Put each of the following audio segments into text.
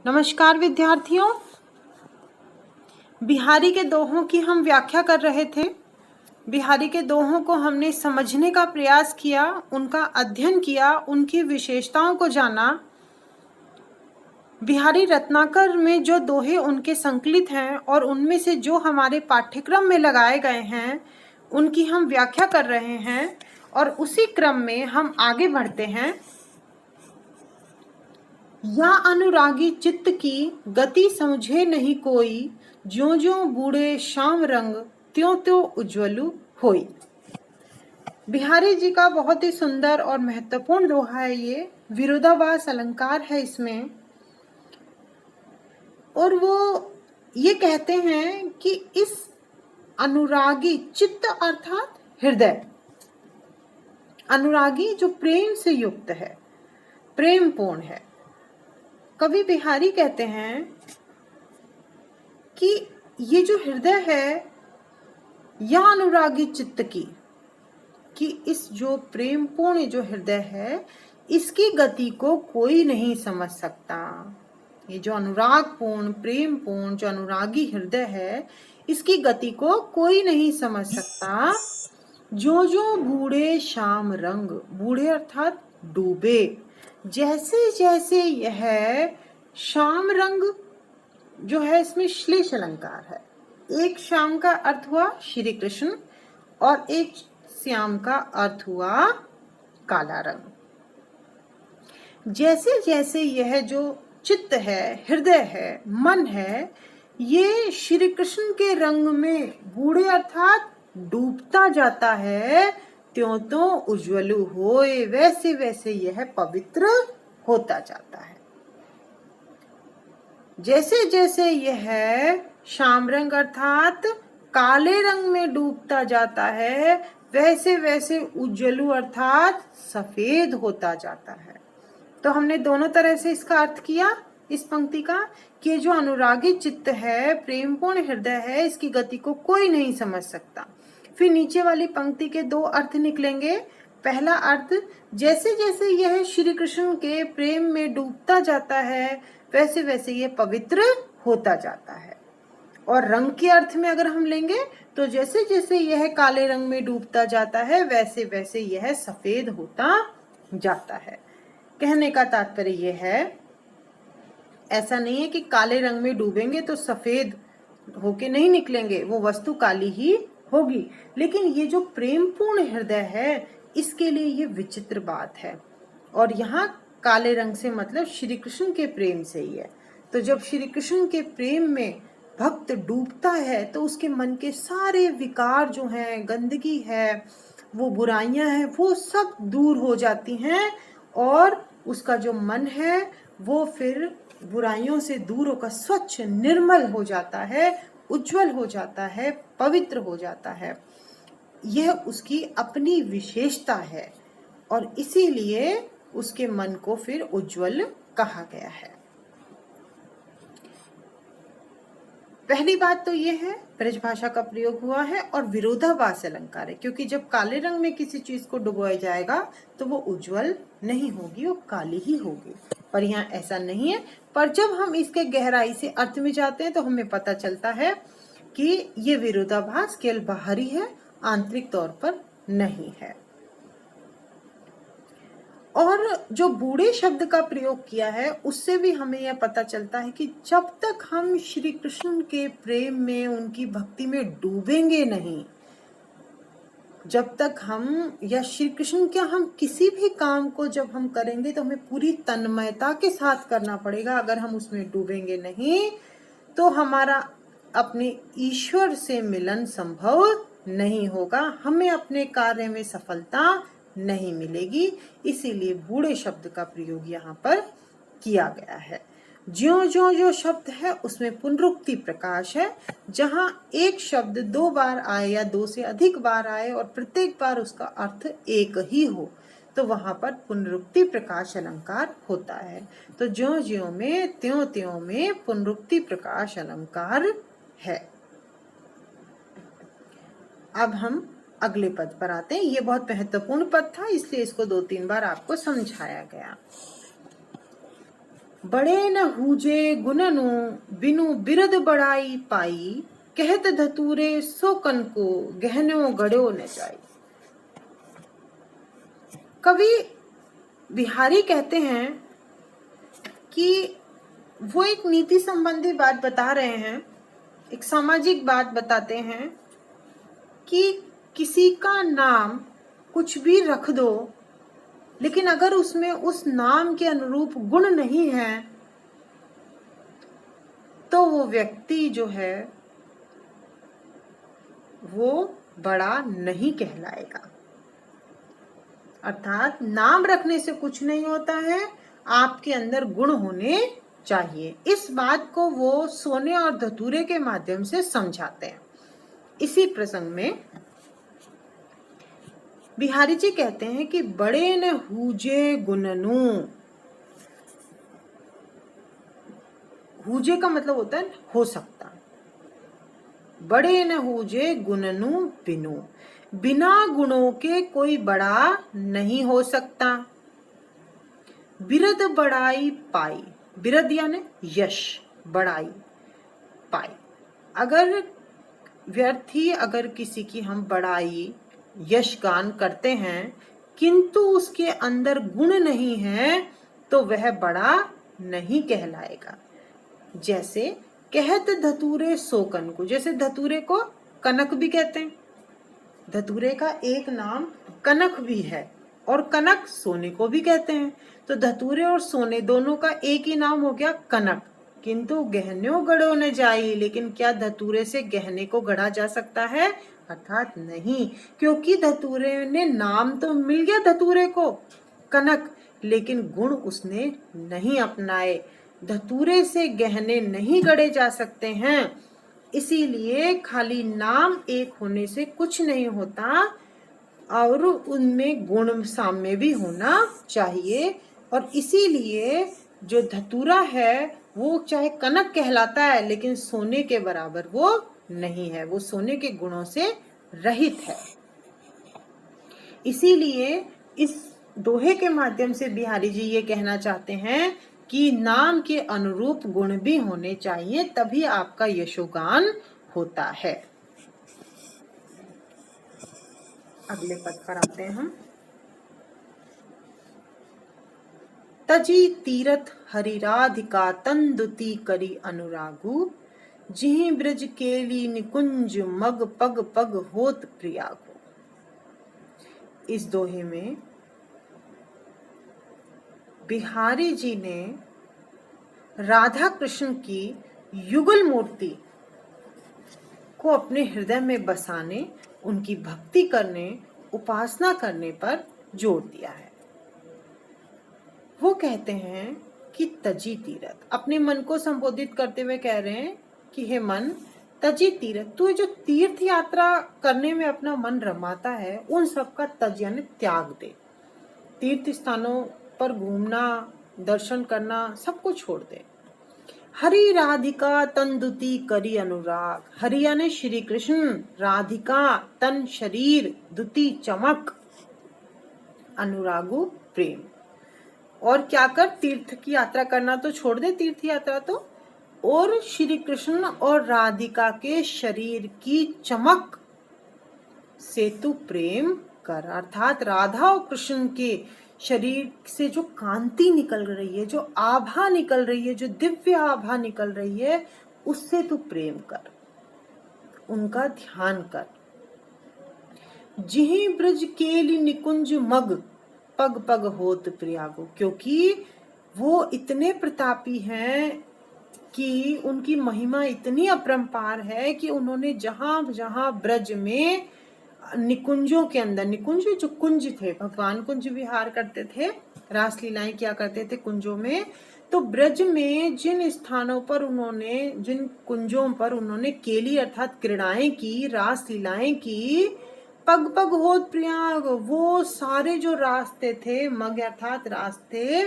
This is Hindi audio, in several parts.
नमस्कार विद्यार्थियों, बिहारी के दोहों की हम व्याख्या कर रहे थे। बिहारी के दोहों को हमने समझने का प्रयास किया, उनका अध्ययन किया, उनकी विशेषताओं को जाना। बिहारी रत्नाकर में जो दोहे उनके संकलित हैं और उनमें से जो हमारे पाठ्यक्रम में लगाए गए हैं उनकी हम व्याख्या कर रहे हैं और उसी क्रम में हम आगे बढ़ते हैं। या अनुरागी चित्त की गति समझे नहीं कोई, ज्यों ज्यों बूढ़े श्याम रंग त्यों त्यों उज्ज्वलु होई। बिहारी जी का बहुत ही सुंदर और महत्वपूर्ण दोहा है। ये विरोधाभास अलंकार है इसमें, और वो ये कहते हैं कि इस अनुरागी चित्त अर्थात हृदय, अनुरागी जो प्रेम से युक्त है, प्रेम पूर्ण है। कवि बिहारी कहते हैं कि ये जो हृदय है, या अनुरागी चित्त की, कि इस जो प्रेम पूर्ण जो हृदय है इसकी गति को कोई नहीं समझ सकता। ये जो अनुराग पूर्ण, प्रेम पूर्ण जो अनुरागी हृदय है इसकी गति को कोई नहीं समझ सकता। जो जो बूढ़े श्याम रंग, बूढ़े अर्थात डूबे, जैसे जैसे यह श्याम रंग जो है इसमें श्लेष अलंकार है। एक श्याम का अर्थ हुआ श्री कृष्ण और एक श्याम का अर्थ हुआ काला रंग। जैसे जैसे यह जो चित्त है, हृदय है, मन है, ये श्री कृष्ण के रंग में बूढ़े अर्थात डूबता जाता है, त्यों त्यों उज्ज्वलु होए, वैसे वैसे यह पवित्र होता जाता है। जैसे जैसे यह श्याम रंग अर्थात काले रंग में डूबता जाता है, वैसे वैसे उज्ज्वलु अर्थात सफेद होता जाता है। तो हमने दोनों तरह से इसका अर्थ किया इस पंक्ति का कि जो अनुरागी चित्त है, प्रेमपूर्ण हृदय है, इसकी गति को कोई नहीं समझ सकता। फिर नीचे वाली पंक्ति के दो अर्थ निकलेंगे। पहला अर्थ, जैसे जैसे यह श्री कृष्ण के प्रेम में डूबता जाता है वैसे वैसे यह पवित्र होता जाता है। और रंग के अर्थ में अगर हम लेंगे तो जैसे जैसे यह काले रंग में डूबता जाता है वैसे वैसे यह सफेद होता जाता है। कहने का तात्पर्य यह है, ऐसा नहीं है कि काले रंग में डूबेंगे तो सफेद होके नहीं निकलेंगे, वो वस्तु काली ही होगी, लेकिन ये जो प्रेमपूर्ण हृदय है इसके लिए ये विचित्र बात है। और यहाँ काले रंग से मतलब श्री कृष्ण के प्रेम से ही है। तो जब श्री कृष्ण के प्रेम में भक्त डूबता है तो उसके मन के सारे विकार जो हैं, गंदगी है, वो बुराइयां हैं, वो सब दूर हो जाती हैं और उसका जो मन है वो फिर बुराइयों से दूर होकर स्वच्छ निर्मल हो जाता है, उज्जवल हो जाता है, पवित्र हो जाता है। यह उसकी अपनी विशेषता है और इसीलिए उसके मन को फिर उज्जवल कहा गया है। पहली बात तो यह है, ब्रजभाषा का प्रयोग हुआ है और विरोधाभास अलंकार है, क्योंकि जब काले रंग में किसी चीज को डुबोया जाएगा तो वो उज्जवल नहीं होगी, वो काली ही होगी। पर यहाँ ऐसा नहीं है। पर जब हम इसके गहराई से अर्थ में जाते हैं तो हमें पता चलता है कि ये विरोधाभास केवल बाहरी है, आंतरिक तौर पर नहीं है। और जो बूढ़े शब्द का प्रयोग किया है उससे भी हमें यह पता चलता है कि जब तक हम श्री कृष्ण के प्रेम में, उनकी भक्ति में डूबेंगे नहीं, जब तक हम या श्री कृष्ण क्या हम किसी भी काम को जब हम करेंगे तो हमें पूरी तन्मयता के साथ करना पड़ेगा। अगर हम उसमें डूबेंगे नहीं तो हमारा अपने ईश्वर से मिलन संभव नहीं होगा, हमें अपने कार्य में सफलता नहीं मिलेगी। इसीलिए बूढ़े शब्द का प्रयोग यहाँ पर किया गया है। ज्यों ज्यों जो शब्द है उसमें पुनरुक्ति प्रकाश है। जहां एक शब्द दो बार आए या दो से अधिक बार आए और प्रत्येक बार उसका अर्थ एक ही हो तो वहां पर पुनरुक्ति प्रकाश अलंकार होता है। तो ज्यों ज्यों में, त्यों त्यों में पुनरुक्ति प्रकाश अलंकार है। अब हम अगले पद पर आते हैं। ये बहुत महत्वपूर्ण पद था इसलिए इसको 2-3 बार आपको समझाया गया। बड़े न हूजे गुणनु बिनु बिरद बड़ाई पाई, कहत धतूरे सो कन को गहनो गड़ो न जाई। कवि बिहारी कहते हैं कि वो एक नीति संबंधी बात बता रहे हैं, एक सामाजिक बात बताते हैं कि किसी का नाम कुछ भी रख दो, लेकिन अगर उसमें उस नाम के अनुरूप गुण नहीं है तो वो व्यक्ति जो है वो बड़ा नहीं कहलाएगा। अर्थात नाम रखने से कुछ नहीं होता है, आपके अंदर गुण होने चाहिए। इस बात को वो सोने और धतूरे के माध्यम से समझाते हैं। इसी प्रसंग में बिहारी जी कहते हैं कि बड़े न हूजे गुणनु। हूजे का मतलब होता है हो सकता। बड़े न हूजे गुणनु बिनु, बिना गुणों के कोई बड़ा नहीं हो सकता। बिरद बड़ाई पाई, बिरद यानी यश, बड़ाई पाई। अगर व्यर्थी अगर किसी की हम बड़ाई यश गान करते हैं किंतु उसके अंदर गुण नहीं है तो वह बड़ा नहीं कहलाएगा। जैसे कहत धतूरे सोकन को, जैसे धतूरे को कनक भी कहते हैं। धतूरे का एक नाम कनक भी है और कनक सोने को भी कहते हैं। तो धतूरे और सोने दोनों का एक ही नाम हो गया कनक। किंतु गहनों गढ़ो न जाई, लेकिन क्या धतूरे से गहने को गढ़ा जा सकता है? अर्थात नहीं, क्योंकि धतूरे ने नाम तो मिल गया धतूरे को कनक, लेकिन गुण उसने नहीं अपनाए। धतूरे से गहने नहीं गढ़े जा सकते हैं, इसीलिए खाली नाम एक होने से कुछ नहीं होता और उनमें गुण साम्य भी होना चाहिए। और इसीलिए जो धतूरा है वो चाहे कनक कहलाता है लेकिन सोने के बराबर वो नहीं है, वो सोने के गुणों से रहित है। इसीलिए इस दोहे के माध्यम से बिहारी जी ये कहना चाहते हैं कि नाम के अनुरूप गुण भी होने चाहिए, तभी आपका यशोगान होता है। अगले पद पर आते हैं हम। तजी तीरथ हरिराधिका तंदुती करी अनुरागु, जिहि ब्रज केली निकुंज मग पग पग होत प्रियागु। इस दोहे में बिहारी जी ने राधा कृष्ण की युगल मूर्ति को अपने हृदय में बसाने, उनकी भक्ति करने, उपासना करने पर जोर दिया है। वो कहते हैं कि तजी तीरथ, अपने मन को संबोधित करते हुए कह रहे हैं कि हे मन, तजी तीरथ, तू जो तीर्थ यात्रा करने में अपना मन रमाता है उन सब का तज यानी त्याग दे। तीर्थ स्थानों पर घूमना, दर्शन करना सब कुछ छोड़ दे। हरि राधिका तन दुती करी अनुराग, हरि यानी श्री कृष्ण, राधिका तन शरीर, दुती चमक, अनुरागु प्रेम। और क्या कर, तीर्थ की यात्रा करना तो छोड़ दे, तीर्थ यात्रा तो, और श्री कृष्ण और राधिका के शरीर की चमक से तू प्रेम कर। अर्थात राधा और कृष्ण के शरीर से जो कांति निकल रही है, जो आभा निकल रही है, जो दिव्य आभा निकल रही है, उससे तू प्रेम कर, उनका ध्यान कर। जिहि ब्रज केली निकुंज मग पग पग होत प्रियागो, क्योंकि वो इतने प्रतापी हैं कि उनकी महिमा इतनी अपरंपार है कि उन्होंने जहां जहां ब्रज में निकुंजों के अंदर, निकुंज जो कुंज थे, भगवान कुंज विहार करते थे, रास लीलाएं किया करते थे कुंजों में, तो ब्रज में जिन स्थानों पर उन्होंने, जिन कुंजों पर उन्होंने केली अर्थात क्रीड़ाएं की, रास लीलाएं की, पग पग होत प्रियाग, वो सारे जो रास्ते थे, मग अर्थात रास्ते,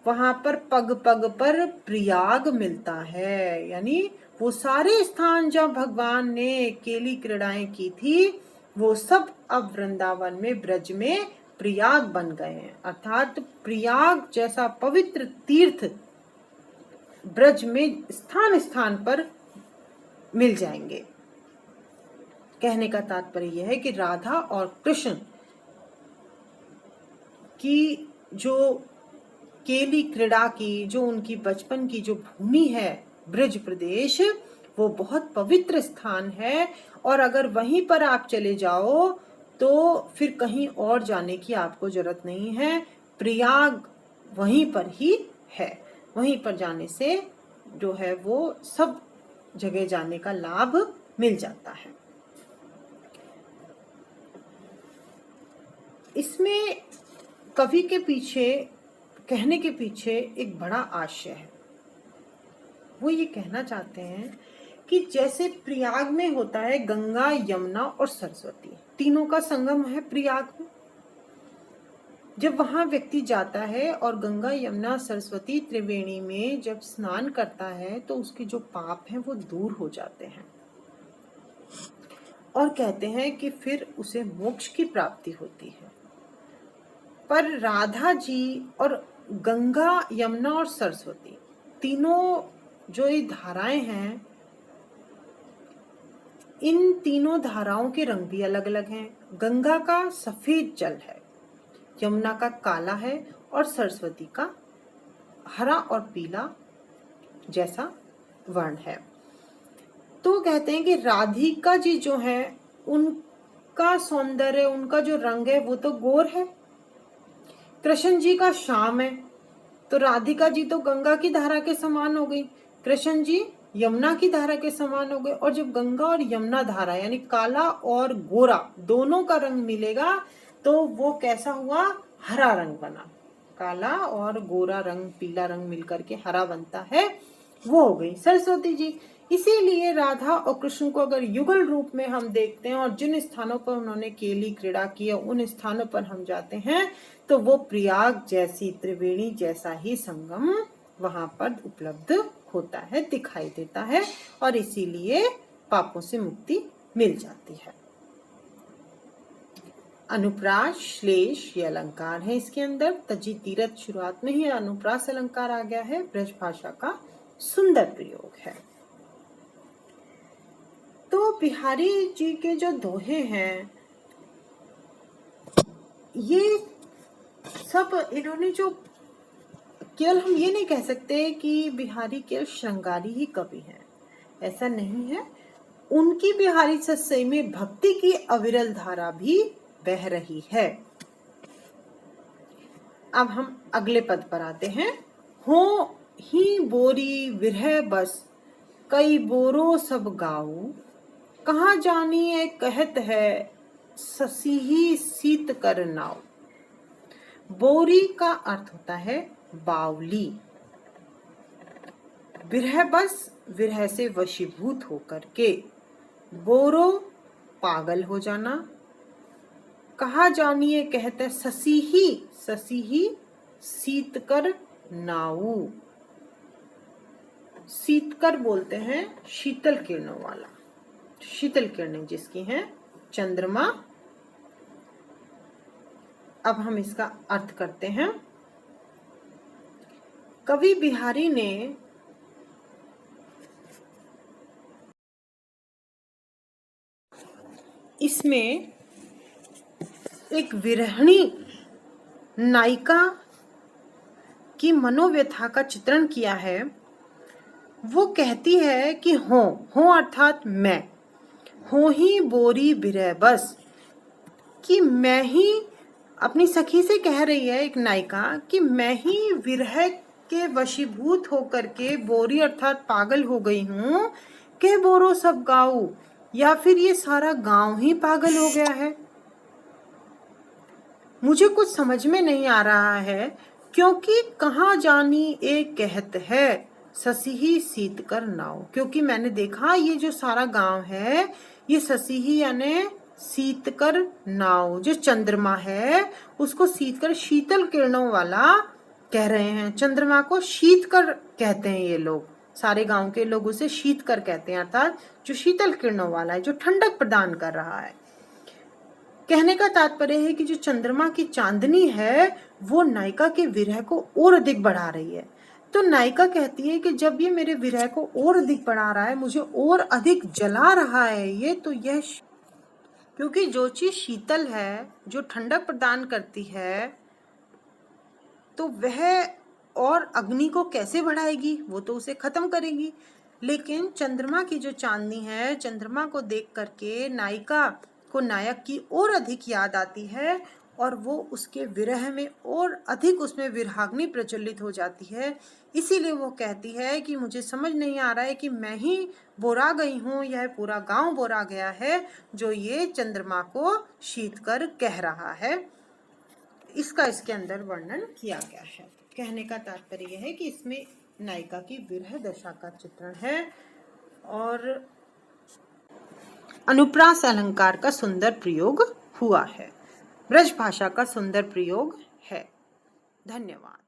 वहां पर पग पग पर प्रयाग मिलता है। यानी वो सारे स्थान जब भगवान ने केली क्रीड़ाएं की थी वो सब अब वृंदावन में, ब्रज में प्रयाग बन गए हैं। अर्थात प्रयाग जैसा पवित्र तीर्थ ब्रज में स्थान स्थान पर मिल जाएंगे। कहने का तात्पर्य यह है कि राधा और कृष्ण की जो केली क्रीड़ा की, जो उनकी बचपन की जो भूमि है ब्रज प्रदेश, वो बहुत पवित्र स्थान है। और अगर वहीं पर आप चले जाओ तो फिर कहीं और जाने की आपको जरूरत नहीं है, प्रयाग वहीं पर ही है। वहीं पर जाने से जो है वो सब जगह जाने का लाभ मिल जाता है। इसमें कवि के पीछे, कहने के पीछे एक बड़ा आशय है। वो ये कहना चाहते हैं कि जैसे प्रयाग में होता है गंगा, यमुना और सरस्वती, तीनों का संगम है प्रयाग में। जब वहां व्यक्ति जाता है और गंगा, यमुना, सरस्वती, त्रिवेणी में जब स्नान करता है तो उसके जो पाप हैं वो दूर हो जाते हैं, और कहते हैं कि फिर उसे मोक्ष की प्राप्ति होती है। पर राधा जी और गंगा, यमुना और सरस्वती, तीनों जो ये धाराएं हैं, इन तीनों धाराओं के रंग भी अलग अलग हैं। गंगा का सफेद जल है, यमुना का काला है और सरस्वती का हरा और पीला जैसा वर्ण है। तो कहते हैं कि राधिका जी जो है उनका सौंदर्य, उनका जो रंग है वो तो गोर है। कृष्ण जी का श्याम है, तो राधिका जी तो गंगा की धारा के समान हो गई, कृष्ण जी यमुना की धारा के समान हो गए। और जब गंगा और यमुना धारा यानी काला और गोरा दोनों का रंग मिलेगा तो वो कैसा हुआ, हरा रंग बना। काला और गोरा रंग, पीला रंग मिलकर के हरा बनता है, वो हो गई सरस्वती जी। इसीलिए राधा और कृष्ण को अगर युगल रूप में हम देखते हैं और जिन स्थानों पर उन्होंने केली क्रीड़ा की है उन स्थानों पर हम जाते हैं तो वो प्रयाग जैसी, त्रिवेणी जैसा ही संगम वहां पर उपलब्ध होता है, दिखाई देता है, और इसीलिए पापों से मुक्ति मिल जाती है। अनुप्रास, श्लेष ये अलंकार है इसके अंदर। तजी तीरथ शुरुआत में ही अनुप्रास अलंकार आ गया है, ब्रज भाषा का सुंदर प्रयोग है। तो बिहारी जी के जो दोहे हैं ये सब, इन्होंने जो, केवल हम ये नहीं कह सकते कि बिहारी केवल श्रृंगारी ही कवि हैं, ऐसा नहीं है। उनकी बिहारी सस्सई में भक्ति की अविरल धारा भी बह रही है। अब हम अगले पद पर आते हैं। हो ही बोरी विरह बस, कई बोरो सब गाऊ, कहाँ जानिए कहत है, ससीही सीत कर नाव। बोरी का अर्थ होता है बावली। विरह बस, विरह से वशीभूत होकर के, बोरो पागल हो जाना, कहा जानिए कहते ससीही, ससीही सीतकर नाऊ। सीतकर बोलते हैं शीतल किरणों वाला, शीतल किरणें जिसकी हैं चंद्रमा। अब हम इसका अर्थ करते हैं। कवि बिहारी ने इसमें एक विरहिणी नायिका की मनोव्यथा का चित्रण किया है। वो कहती है कि हो अर्थात मैं, हो ही बोरी बिरह बस, कि मैं ही, अपनी सखी से कह रही है एक नायिका कि मैं ही विरह के वशीभूत होकर के बोरी अर्थात पागल हो गई हूं, के बोरो सब गाऊ, या फिर ये सारा गांव ही पागल हो गया है। मुझे कुछ समझ में नहीं आ रहा है, क्योंकि कहाँ जानी एक कहत है, ससीही सीत कर नाव। क्योंकि मैंने देखा ये जो सारा गांव है ये ससीही यानी सीतकर नाव, जो चंद्रमा है उसको सीतकर, शीतल किरणों वाला कह रहे हैं। चंद्रमा को शीतकर कहते हैं ये लोग, सारे गांव के लोग उसे शीतकर कहते हैं, अर्थात जो शीतल किरणों वाला है, जो ठंडक प्रदान कर रहा है। कहने का तात्पर्य है कि जो चंद्रमा की चांदनी है वो नायिका के विरह को और अधिक बढ़ा रही है। तो नायिका कहती है कि जब ये मेरे विरह को और अधिक बढ़ा रहा है, मुझे और अधिक जला रहा है ये, तो यह क्योंकि जो चीज शीतल है, जो ठंडक प्रदान करती है, तो वह और अग्नि को कैसे बढ़ाएगी, वो तो उसे खत्म करेगी। लेकिन चंद्रमा की जो चांदनी है, चंद्रमा को देख करके नायिका को नायक की और अधिक याद आती है और वो उसके विरह में और अधिक उसमें विरहाग्नि प्रज्वलित हो जाती है। इसीलिए वो कहती है कि मुझे समझ नहीं आ रहा है कि मैं ही बोरा गई हूँ, यह पूरा गांव बोरा गया है जो ये चंद्रमा को शीत कर कह रहा है। इसका इसके अंदर वर्णन किया गया है। कहने का तात्पर्य यह है कि इसमें नायिका की विरह दशा का चित्रण है और अनुप्रास अलंकार का सुंदर प्रयोग हुआ है, ब्रज भाषा का सुंदर प्रयोग है। धन्यवाद।